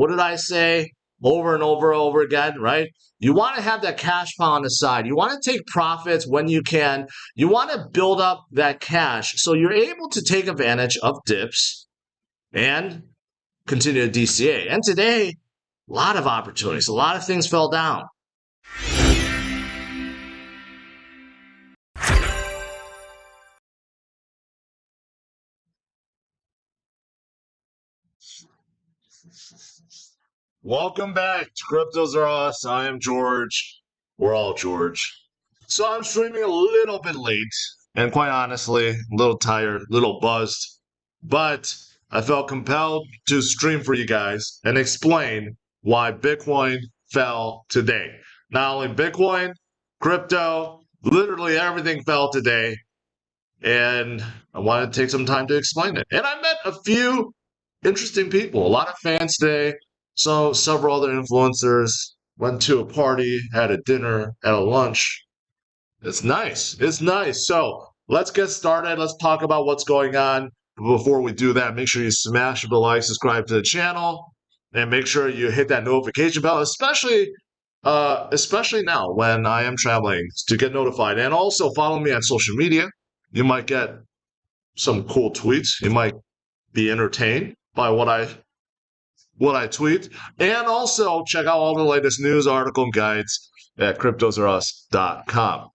What did I say over and over again, right? You want to have that cash pile on the side. You want to take profits when you can. You want to build up that cash so you're able to take advantage of dips and continue to DCA. And today, a lot of opportunities. A lot of things fell down. Welcome back to CryptosRUs. I am George. We're all George. So I'm streaming a little bit late, and quite honestly, a little tired, a little buzzed, but I felt compelled to stream for you guys and explain why Bitcoin fell today. Not only Bitcoin, crypto, literally everything fell today, and I wanted to take some time to explain it. And I met a few interesting people, a lot of fans today. So several other influencers, went to a party, had a dinner, had a lunch. It's nice. It's nice. So let's get started. Let's talk about what's going on. Before we do that, make sure you smash the like, subscribe to the channel, and make sure you hit that notification bell, especially now when I am traveling, to get notified. And also follow me on social media. You might get some cool tweets. You might be entertained by what I tweet, and also check out all the latest news, article, and guides at CryptosRUs.com.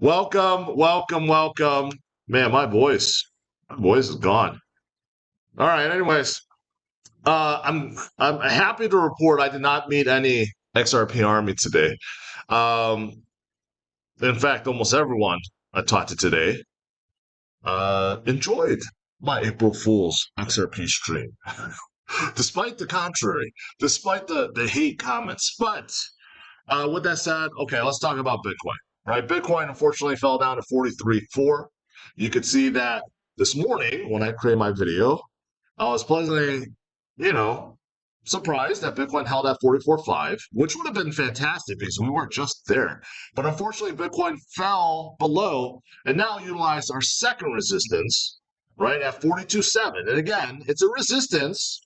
Welcome. Man, my voice is gone. All right. Anyways, I'm happy to report I did not meet any XRP army today. In fact, almost everyone I talked to today enjoyed my April Fool's XRP stream. Despite the contrary, despite the hate comments. But with that said, okay, let's talk about Bitcoin. Right, Bitcoin unfortunately fell down to 43.4. You could see that this morning when I created my video, I was pleasantly, surprised that Bitcoin held at 44.5, which would have been fantastic because we weren't just there. But unfortunately, Bitcoin fell below and now utilized our second resistance, right, at 42.7. And again, it's a resistance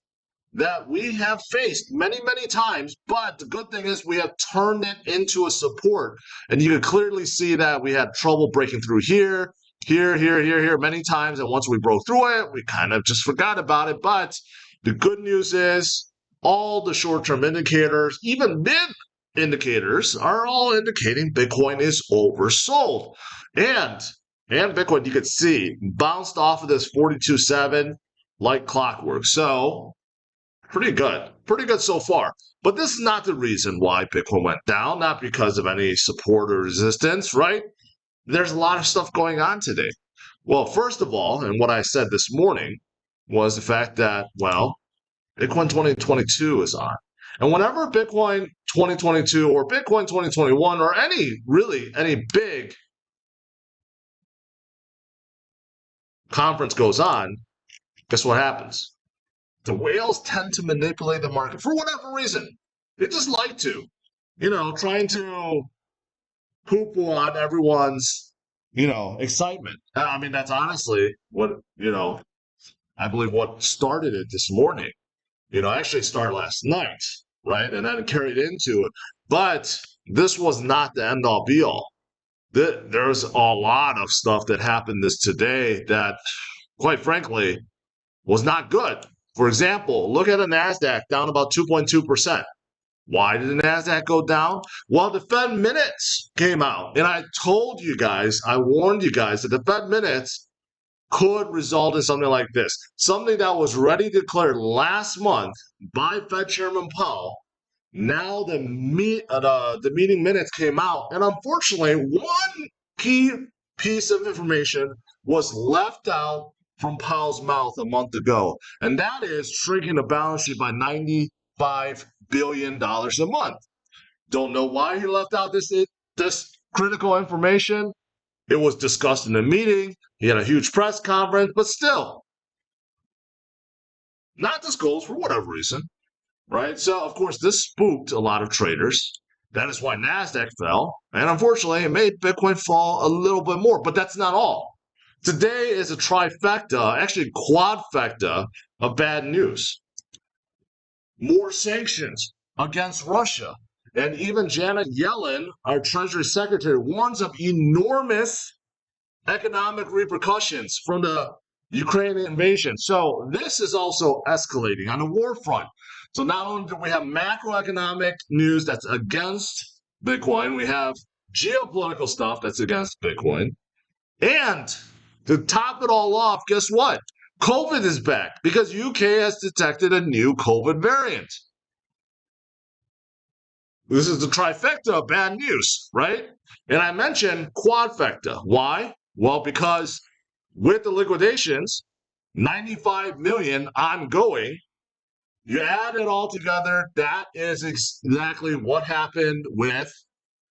that we have faced many times, but the good thing is we have turned it into a support. And you can clearly see that we had trouble breaking through here many times. And once we broke through it, we kind of just forgot about it. But the good news is all the short-term indicators, even mid indicators, are all indicating Bitcoin is oversold. And Bitcoin, you could see, bounced off of this 42.7 like clockwork. So pretty good so far. But this is not the reason why Bitcoin went down, not because of any support or resistance, right? There's a lot of stuff going on today. Well, first of all, and what I said this morning was the fact that, well, Bitcoin 2022 is on. And whenever Bitcoin 2022 or Bitcoin 2021 or any big conference goes on, guess what happens? The whales tend to manipulate the market for whatever reason. They just like to, trying to poo-poo on everyone's, excitement. I mean, that's honestly what, I believe what started it this morning. Actually started last night, right? And then it carried into it. But this was not the end-all be-all. There's a lot of stuff that happened today that, quite frankly, was not good. For example, look at the NASDAQ down about 2.2%. Why did the NASDAQ go down? Well, the Fed minutes came out, and I told you guys, I warned you guys that the Fed minutes could result in something like this. Something that was already declared last month by Fed Chairman Powell. Now the meeting minutes came out, and unfortunately, one key piece of information was left out from Powell's mouth a month ago, and that is shrinking the balance sheet by $95 billion a month. Don't know why he left out this critical information. It was discussed in the meeting. He had a huge press conference, but still not disclosed for whatever reason, right? So, of course, this spooked a lot of traders. That is why NASDAQ fell, and unfortunately, it made Bitcoin fall a little bit more, but that's not all. Today is a trifecta, actually quadfecta, of bad news. more sanctions against Russia. And even Janet Yellen, our Treasury Secretary, warns of enormous economic repercussions from the Ukrainian invasion. So this is also escalating on the war front. So not only do we have macroeconomic news that's against Bitcoin, we have geopolitical stuff that's against Bitcoin. And to top it all off, guess what? COVID is back because UK has detected a new COVID variant. This is the trifecta of bad news, right? And I mentioned quadfecta. Why? Well, because with the liquidations, 95 million ongoing, you add it all together, that is exactly what happened with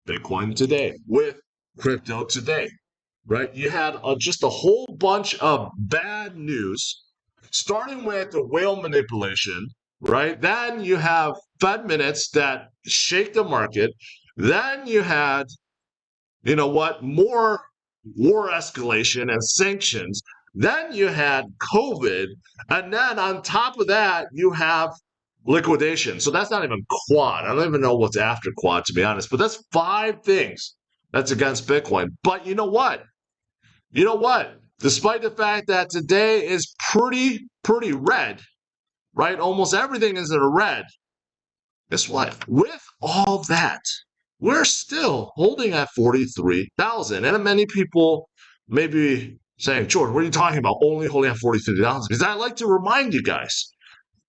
Bitcoin today, with crypto today, right? You had just a whole bunch of bad news, starting with the whale manipulation, right? Then you have Fed minutes that shake the market. Then you had, more war escalation and sanctions. Then you had COVID. And then on top of that, you have liquidation. So that's not even quad. I don't even know what's after quad, to be honest. But that's 5 things that's against Bitcoin. But you know what? Despite the fact that today is pretty red, right? Almost everything is in a red. Guess what? With all that, we're still holding at 43,000. And many people may be saying, George, what are you talking about? Only holding at 43,000? Because I like to remind you guys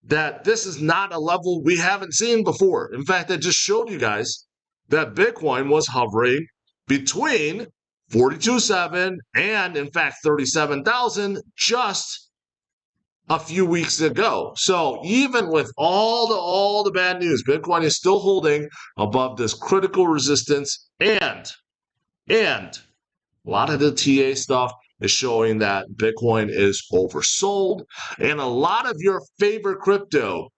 that this is not a level we haven't seen before. In fact, I just showed you guys that Bitcoin was hovering between 42.7 and, in fact, 37,000 just a few weeks ago. So even with all the bad news, Bitcoin is still holding above this critical resistance, and a lot of the TA stuff is showing that Bitcoin is oversold, and a lot of your favorite crypto,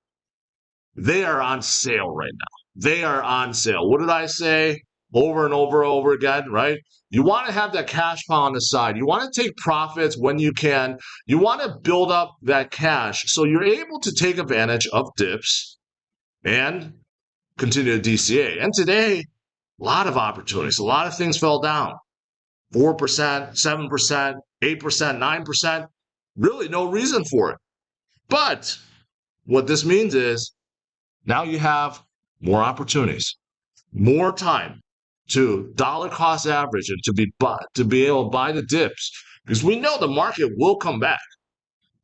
they are on sale right now. They are on sale. What did I say over and over again, right? You want to have that cash pile on the side. You want to take profits when you can. You want to build up that cash so you're able to take advantage of dips and continue to DCA. And today, a lot of opportunities. A lot of things fell down. 4%, 7%, 8%, 9%. Really no reason for it. But what this means is now you have more opportunities, more time to dollar cost average and to be able to buy the dips, because we know the market will come back.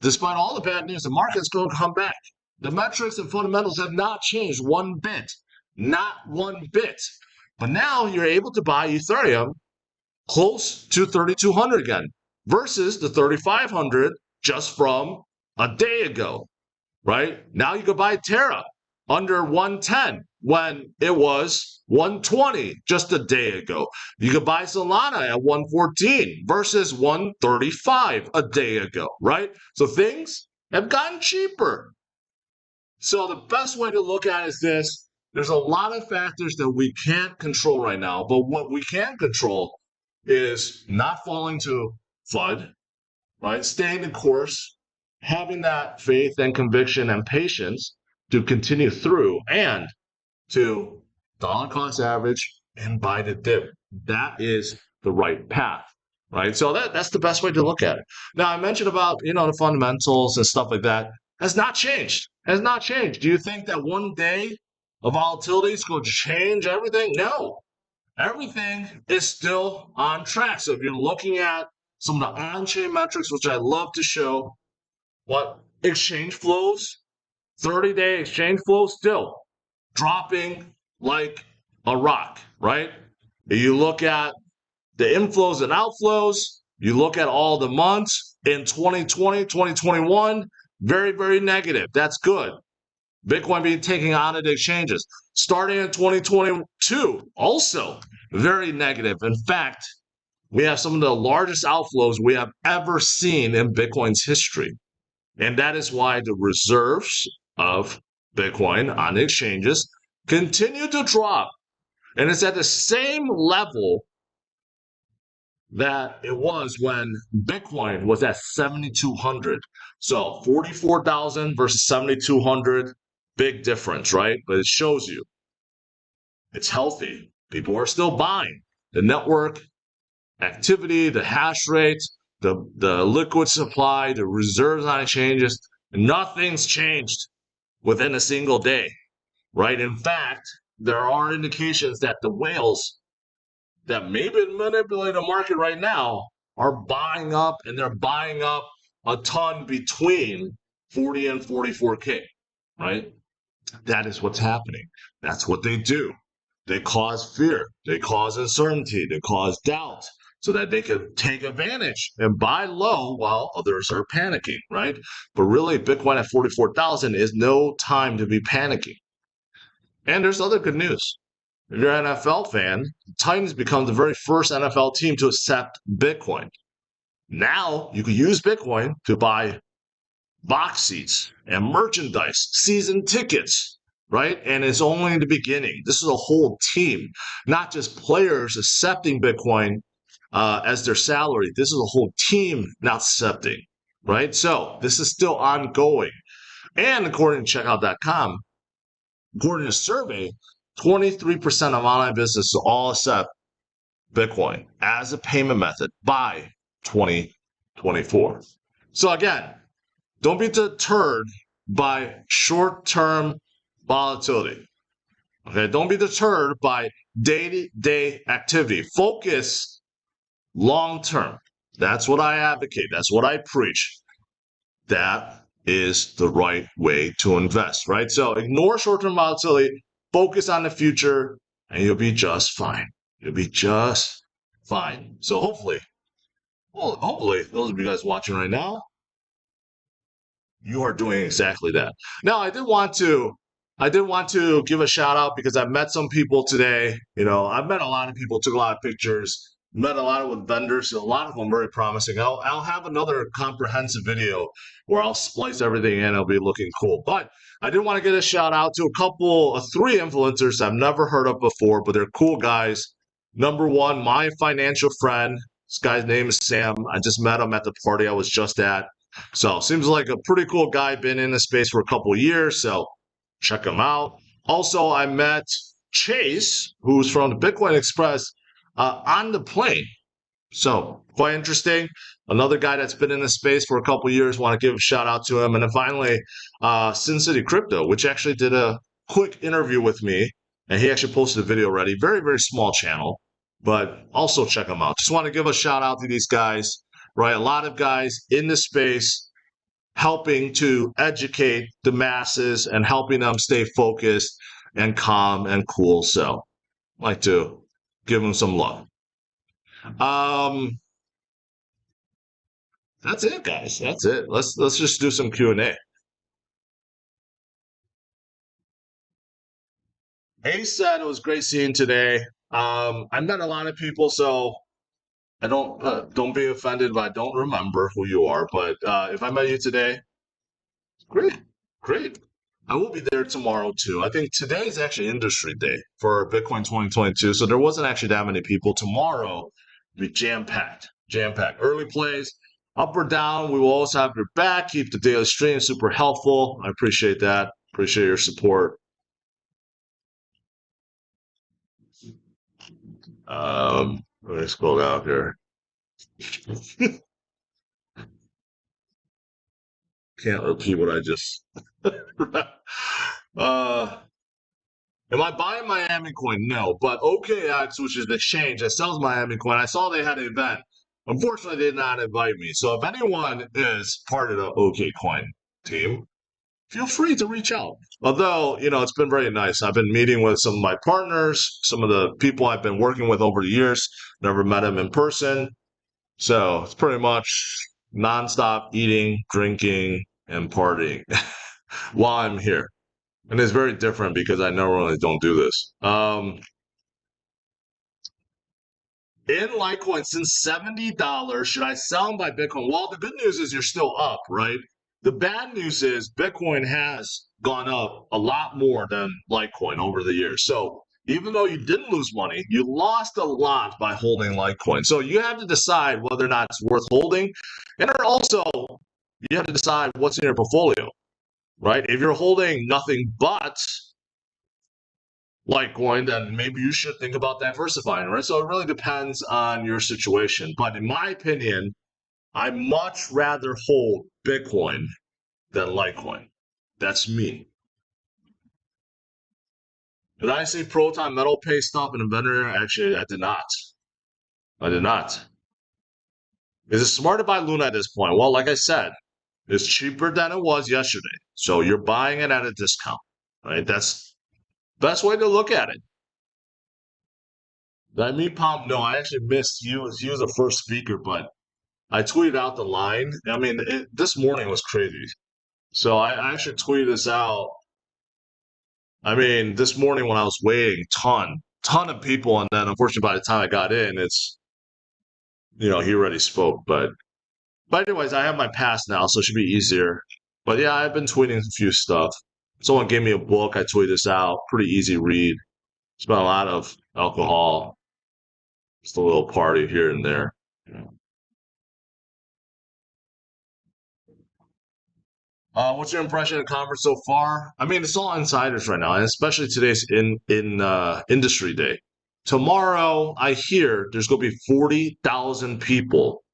Despite all the bad news, the market's going to come back. The metrics and fundamentals have not changed one bit, not one bit. But now you're able to buy Ethereum close to 3,200 again versus the 3,500 just from a day ago, right? Now you could buy Terra under 110 when it was 120 just a day ago. You could buy Solana at 114 versus 135 a day ago, right? So things have gotten cheaper. So the best way to look at it is this. There's a lot of factors that we can't control right now, but what we can control is not falling to FUD, right? Staying the course, having that faith and conviction and patience to continue through and to dollar cost average and buy the dip. That is the right path, right? So that's the best way to look at it. Now, I mentioned about, the fundamentals and stuff like that. Has not changed. Has not changed. Do you think that one day of volatility is going to change everything? No. Everything is still on track. So if you're looking at some of the on-chain metrics, which I love to show, what exchange flows, 30-day exchange flow still dropping like a rock, right? You look at the inflows and outflows, you look at all the months in 2020, 2021, very negative. That's good. Bitcoin being taken out of the exchanges. Starting in 2022, also very negative. In fact, we have some of the largest outflows we have ever seen in Bitcoin's history. And that is why the reserves of Bitcoin on the exchanges continue to drop. And it's at the same level that it was when Bitcoin was at 7,200. So 44,000 versus 7,200. Big difference, right? But it shows you it's healthy. People are still buying. The network activity, the hash rate, the liquid supply, the reserves on exchanges, nothing's changed within a single day, right? In fact, there are indications that the whales that maybe manipulate the market right now are buying up, and they're buying up a ton between 40 and 44K, right? That is what's happening. That's what they do. They cause fear, they cause uncertainty, they cause doubt so that they can take advantage and buy low while others are panicking, right? But really, Bitcoin at 44,000 is no time to be panicking. And there's other good news. If you're an NFL fan, the Titans become the very first NFL team to accept Bitcoin. Now you can use Bitcoin to buy box seats and merchandise, season tickets, right? And it's only the beginning. This is a whole team, not just players accepting Bitcoin as their salary. This is a whole team not accepting, right? So this is still ongoing. And according to checkout.com, according to a survey, 23% of online businesses all accept Bitcoin as a payment method by 2024. So again, don't be deterred by short-term volatility. Okay, don't be deterred by day-to-day activity. Focus long-term. That's what I advocate. That's what I preach. That is the right way to invest, right? So ignore short-term volatility, focus on the future, and you'll be just fine. You'll be just fine. So hopefully those of you guys watching right now, you are doing exactly that. Now, I did want to give a shout out because I met some people today. You know, I've met a lot of people, took a lot of pictures, met a lot of with vendors, so a lot of them very promising. I'll have another comprehensive video where I'll splice everything in. It'll be looking cool. But I did want to get a shout out to three influencers I've never heard of before, but they're cool guys. Number one, my financial friend. This guy's name is Sam. I just met him at the party I was just at. So seems like a pretty cool guy, been in the space for a couple of years, so check him out. Also, I met Chase, who's from the Bitcoin Express, on the plane. So quite interesting. Another guy that's been in the space for a couple of years, want to give a shout out to him. And then finally, Sin City Crypto, which actually did a quick interview with me, and he actually posted a video already. Very, very small channel, but also check him out. Just want to give a shout out to these guys. Right, a lot of guys in the space helping to educate the masses and helping them stay focused and calm and cool. So I'd like to give them some love. That's it, guys. That's it. Let's just do some Q&A. Ace said it was great seeing today. I met a lot of people, so I don't be offended if I don't remember who you are. But if I met you today, great, great. I will be there tomorrow too. I think today is actually industry day for Bitcoin 2022, so there wasn't actually that many people. Tomorrow will be jam-packed, jam-packed. Early plays, up or down. We will also have your back. Keep the daily stream super helpful. I appreciate that. Appreciate your support. Let me scroll down here. Can't repeat what I just. Am I buying Miami coin? No, but OKX, which is the exchange that sells Miami coin, I saw they had an event. Unfortunately, they did not invite me. So if anyone is part of the OK coin team, feel free to reach out. Although, you know, it's been very nice. I've been meeting with some of my partners, some of the people I've been working with over the years. Never met them in person. So it's pretty much nonstop eating, drinking, and partying while I'm here. And it's very different because I normally don't do this. In Litecoin, since $70, should I sell and buy Bitcoin? Well, the good news is you're still up, right? The bad news is Bitcoin has gone up a lot more than Litecoin over the years. So even though you didn't lose money, you lost a lot by holding Litecoin. So you have to decide whether or not it's worth holding. And also, you have to decide what's in your portfolio. right? If you're holding nothing but Litecoin, then maybe you should think about diversifying, right? So it really depends on your situation. But in my opinion, I much rather hold Bitcoin than Litecoin. That's me. Did I say Proton Metal Pay stop an inventor? Actually, I did not. I did not. Is it smart to buy Luna at this point? Well, like I said, it's cheaper than it was yesterday. So you're buying it at a discount, right? That's the best way to look at it. Did I meet Pomp? No, I actually missed. He was the first speaker, but I tweeted out the line. I mean, this morning was crazy. So I actually tweeted this out. I mean, this morning when I was waiting, ton of people, and then unfortunately by the time I got in, he already spoke. But anyways, I have my pass now, so it should be easier. But yeah, I've been tweeting a few stuff. Someone gave me a book. I tweeted this out. Pretty easy read. Spent a lot of alcohol. Just a little party here and there. What's your impression of the conference so far? I mean, it's all insiders right now, and especially today's in industry day. Tomorrow, I hear there's going to be 40,000 people,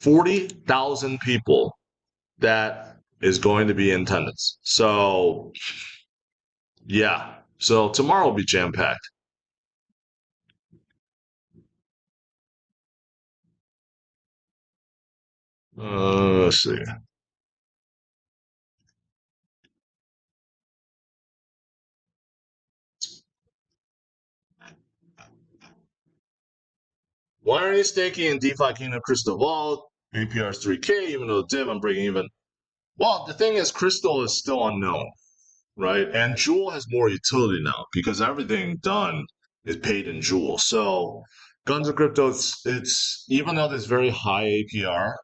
40,000 people that is going to be in attendance. So yeah, so tomorrow will be jam packed. Let's see. Why are you staking in DeFi Kingdom Crystal Vault? APR is 3K, even though div I'm breaking even. Well, the thing is, Crystal is still unknown, right? And Jewel has more utility now because everything done is paid in Jewel. So Guns of Crypto, it's even though there's very high APR,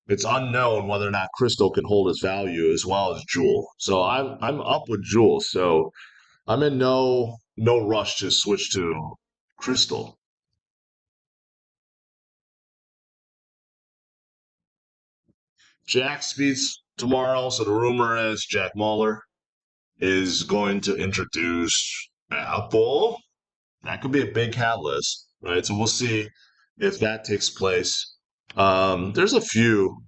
it's unknown whether or not Crystal can hold its value as well as Jewel. So I'm up with Jewel. So I'm in no rush to switch to Crystal. Jack speaks tomorrow, so the rumor is Jack Muller is going to introduce Apple. That could be a big catalyst, right? So we'll see if that takes place. There's a few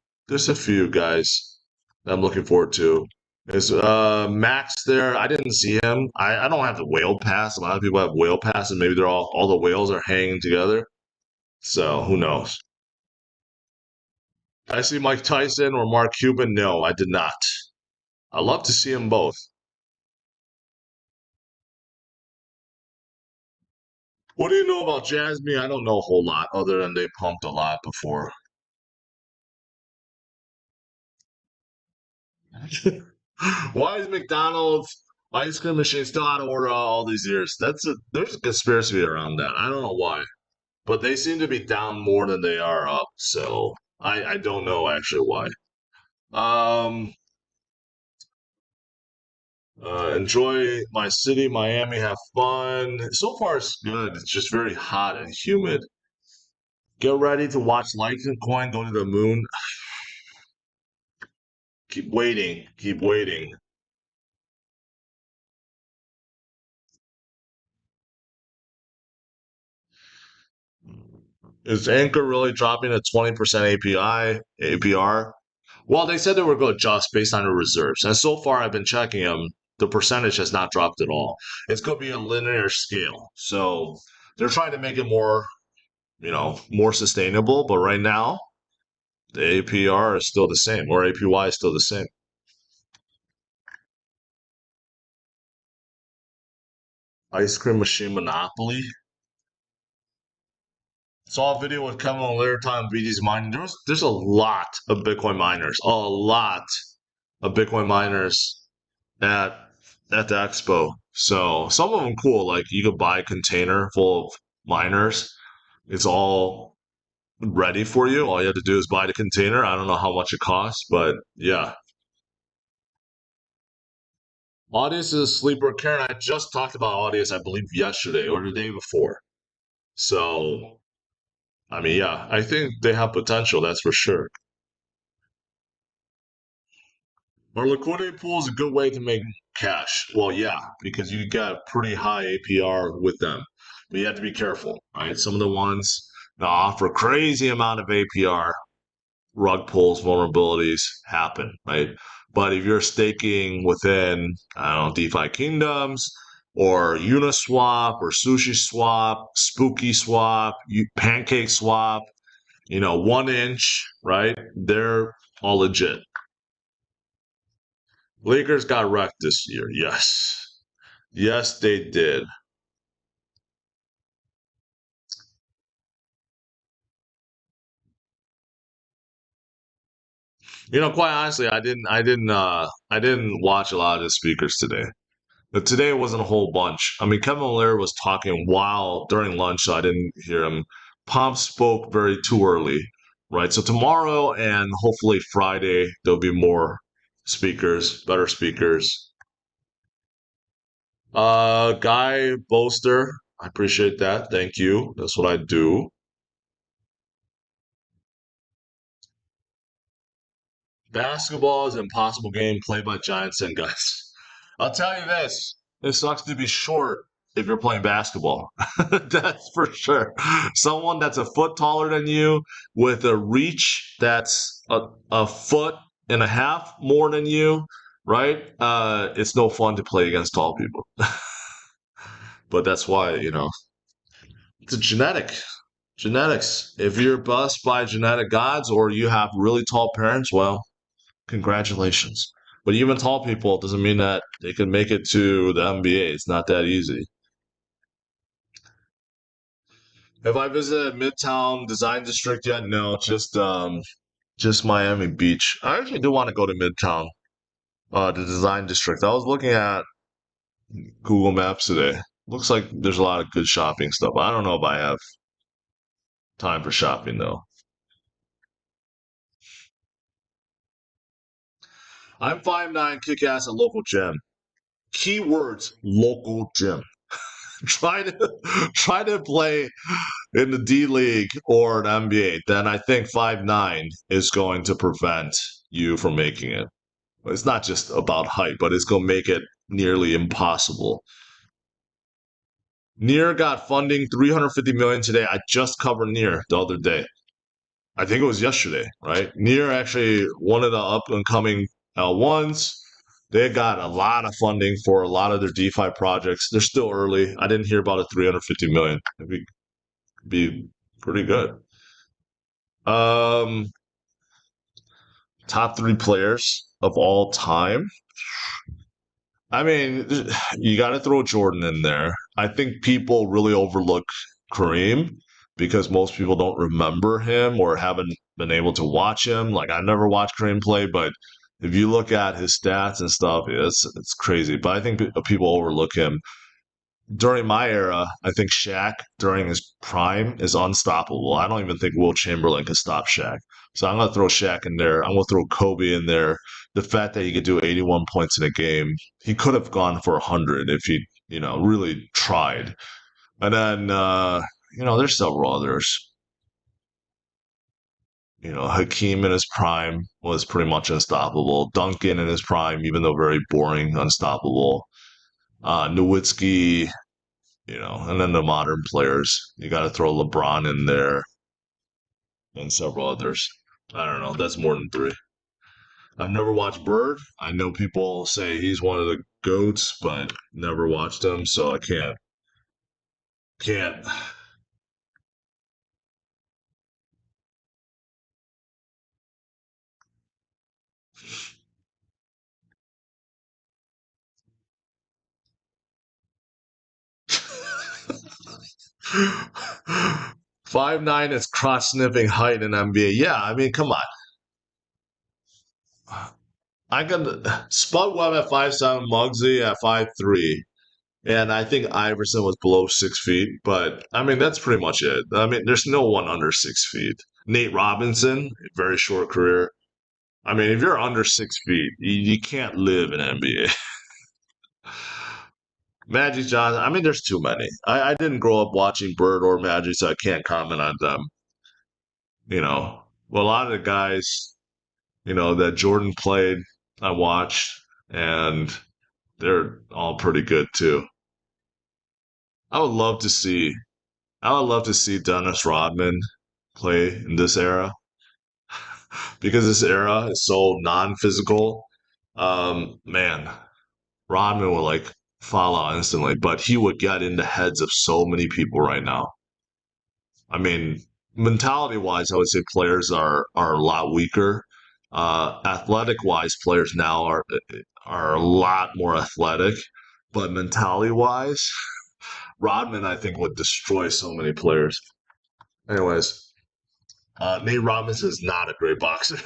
guys that I'm looking forward to. Is Max there? I didn't see him. I don't have the whale pass. A lot of people have whale pass, and maybe they're all the whales are hanging together. So who knows? I see Mike Tyson or Mark Cuban. No, I did not. I love to see them both. What do you know about Jasmine? I don't know a whole lot other than they pumped a lot before. Why is McDonald's ice cream machine still out of order all these years? There's a conspiracy around that. I don't know why, but they seem to be down more than they are up. So I don't know actually why. Um, enjoy my city, Miami. Have fun. So far, it's good. It's just very hot and humid. Get ready to watch Litecoin go to the moon. Keep waiting. Keep waiting. Is Anchor really dropping a 20% APR? Well, they said they were going to adjust based on the reserves. And so far, I've been checking them. The percentage has not dropped at all. It's going to be a linear scale. So they're trying to make it more sustainable. But right now, the APR is still the same, or APY is still the same. Ice cream machine monopoly. Saw a video with Kevin O'Leary talking BD's mining. There's a lot of Bitcoin miners, a lot of Bitcoin miners at at the expo. So some of them cool. Like you could buy a container full of miners. It's all ready for you. All you have to do is buy the container. I don't know how much it costs, but yeah. Audience is a sleeper. Karen, I just talked about Audience, I believe, yesterday or the day before. So, I mean, yeah, I think they have potential, that's for sure. Our liquidity pool is a good way to make cash. Well, yeah, because you got pretty high APR with them, but you have to be careful, right? Some of the ones that offer crazy amount of APR, rug pulls, vulnerabilities happen, right? But if you're staking within, I don't know, DeFi Kingdoms or Uniswap or Sushi Swap, Spooky Swap, Pancake Swap, 1 inch, right? They're all legit. Lakers got wrecked this year. Yes. Yes, they did. Quite honestly, I didn't watch a lot of the speakers today. But today wasn't a whole bunch. I mean, Kevin O'Leary was talking while during lunch, so I didn't hear him. Pomp spoke very too early, right? So tomorrow and hopefully Friday there'll be more speakers, better speakers. Guy Boaster, I appreciate that. Thank you. That's what I do. Basketball is an impossible game played by giants and guys. I'll tell you this: it sucks to be short if you're playing basketball. That's for sure. Someone that's a foot taller than you with a reach that's a foot and a half more than you, right? It's no fun to play against tall people. But that's why, it's a genetics. If you're blessed by genetic gods or you have really tall parents, well, congratulations. But even tall people doesn't mean that they can make it to the NBA. It's not that easy. Have I visited Midtown Design District yet? No, just Miami Beach. I actually do want to go to Midtown, the Design District. I was looking at Google Maps today. Looks like there's a lot of good shopping stuff. I don't know if I have time for shopping though. I'm 5'9", kick ass at local gym. Keywords: local gym. Try to try to play in the D League or an NBA, then I think 5'9" is going to prevent you from making it. It's not just about height, but it's going to make it nearly impossible. Near got funding 350 million today. I just covered Near the other day. I think it was yesterday, right? Near actually one of the up and coming L1s. They got a lot of funding for a lot of their DeFi projects. They're still early. I didn't hear about a 350 million. It'd be pretty good. Um, Top three players of all time. I mean, you got to throw Jordan in there. I think people really overlook Kareem because most people don't remember him or haven't been able to watch him. Like I never watched Kareem play, but if you look at his stats and stuff, it's crazy. But I think people overlook him. During my era, I think Shaq during his prime is unstoppable. I don't even think Will Chamberlain could stop Shaq. So I'm gonna throw Shaq in there. I'm gonna throw Kobe in there. The fact that he could do 81 points in a game, he could have gone for 100 if he, really tried. And then, there's several others. Hakeem in his prime was pretty much unstoppable. Duncan in his prime, even though very boring, unstoppable. Nowitzki, and then the modern players. You got to throw LeBron in there and several others. I don't know. That's more than three. I've never watched Bird. I know people say he's one of the goats, but never watched him, so I can't. 5'9" is crotch sniffing height in NBA. Yeah, I mean, come on. I can Spud Webb at 5'7", Muggsy at 5'3", and I think Iverson was below 6 feet. But I mean, that's pretty much it. I mean, there's no one under 6 feet. Nate Robinson, very short career. I mean, if you're under 6 feet, you can't live in NBA. Magic Johnson. I mean, there's too many. I didn't grow up watching Bird or Magic, so I can't comment on them. Well, a lot of the guys, that Jordan played. I watched, and they're all pretty good too. I would love to see I would love to see Dennis Rodman play in this era because this era is so non-physical. Man, Rodman would like fall out instantly, but he would get in the heads of so many people right now. I mean, mentality-wise, I would say players are a lot weaker. Athletic-wise, players now are a lot more athletic, but mentality-wise, Rodman I think would destroy so many players. Anyways, Nate Robinson is not a great boxer.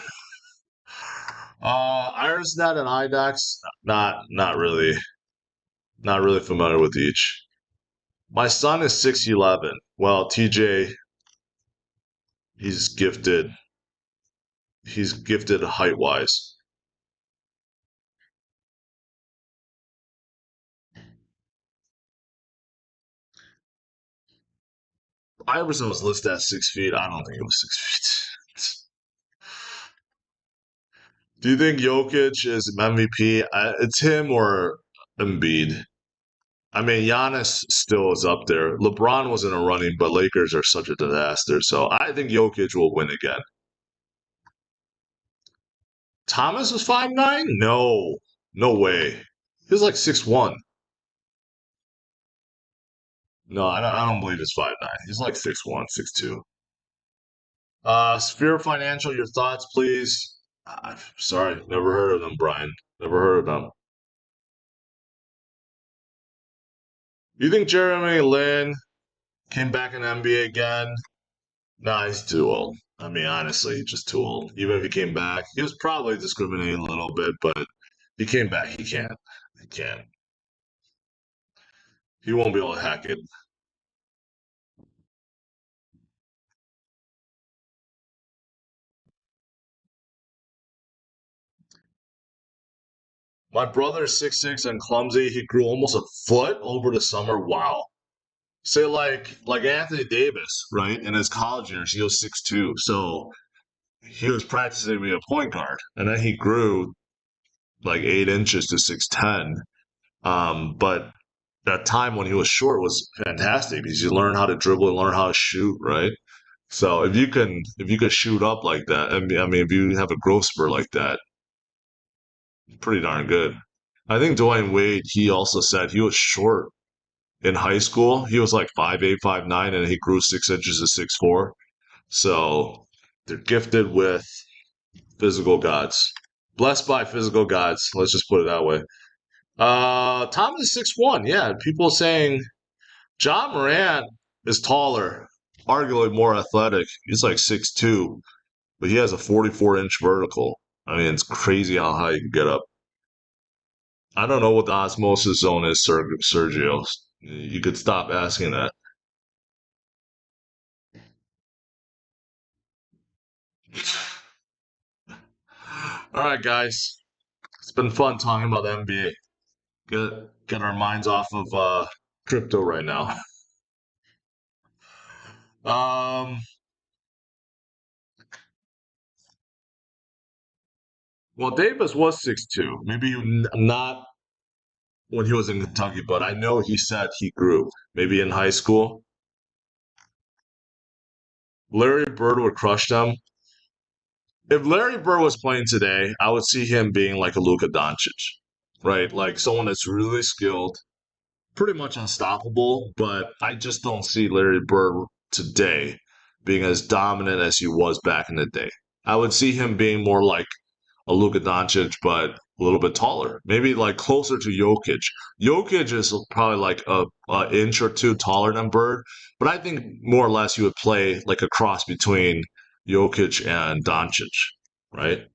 Irisnet and Idox, not really familiar with each. My son is 6'11". Well, TJ, he's gifted. He's gifted height wise. Iverson was listed at 6 feet. I don't think it was 6 feet. Do you think Jokic is MVP? It's him or Embiid. I mean, Giannis still is up there. LeBron was in a running, but Lakers are such a disaster. So I think Jokic will win again. Thomas was 5'9"? No, no way. He was like 6'1". No, I don't believe he's 5'9". He's like 6'1", 6'2". Sphere Financial, your thoughts, please. Sorry, never heard of them, Brian. Never heard of them. You think Jeremy Lin came back in the NBA again? Nah, he's too old. I mean, honestly, he's just too old. Even if he came back, he was probably discriminating a little bit, but he came back. He can't. He can't. He won't be able to hack it. My brother is 6'6" and clumsy. He grew almost a foot over the summer. Wow. Say like Anthony Davis, right? In his college years, he was 6'2". So he was practicing to be a point guard. And then he grew like 8 inches to 6'10". But that time when he was short was fantastic because you learn how to dribble and learn how to shoot, right? So if you could shoot up like that, I mean if you have a growth spurt like that, pretty darn good. I think Dwayne Wade, he also said he was short in high school. He was like 5'8", 5'9", and he grew 6 inches to 6'4". So they're gifted with physical gods. Blessed by physical gods. Let's just put it that way. Thomas is 6'1". Yeah, people saying John Morant is taller, arguably more athletic. He's like 6'2", but he has a 44-inch vertical. I mean, it's crazy how high you can get up. I don't know what the osmosis zone is, Sergio. You could stop asking that. All right, guys. It's been fun talking about the NBA. Get our minds off of crypto right now. Um, well, Davis was 6'2". Maybe not when he was in Kentucky, but I know he said he grew. Maybe in high school. Larry Bird would crush them. If Larry Bird was playing today, I would see him being like a Luka Doncic, right? Like someone that's really skilled, pretty much unstoppable, but I just don't see Larry Bird today being as dominant as he was back in the day. I would see him being more like a Luka Doncic, but a little bit taller, maybe like closer to Jokic. Jokic is probably like a inch or two taller than Bird, but I think more or less you would play like a cross between Jokic and Doncic, right?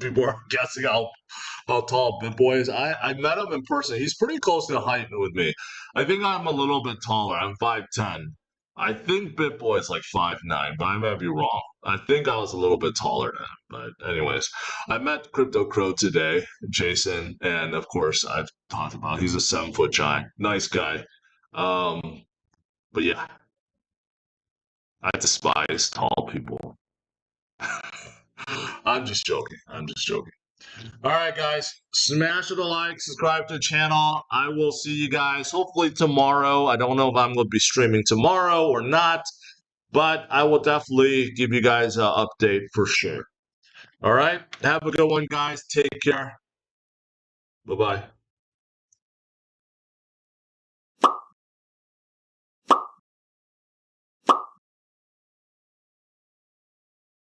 People are guessing how tall Big Boy is. I met him in person. He's pretty close to the height with me. I think I'm a little bit taller. I'm 5'10". I think Big Boy is like 5'9", but I might be wrong. I think I was a little bit taller than him. But anyways, I met Crypto Crow today, Jason, and of course I've talked about he's a 7 foot giant. Nice guy. But yeah, I despise tall people. I'm just joking. I'm just joking. All right, guys, smash the like, subscribe to the channel. I will see you guys hopefully tomorrow. I don't know if I'm going to be streaming tomorrow or not, but I will definitely give you guys an update for sure. All right, have a good one, guys. Take care. Bye-bye.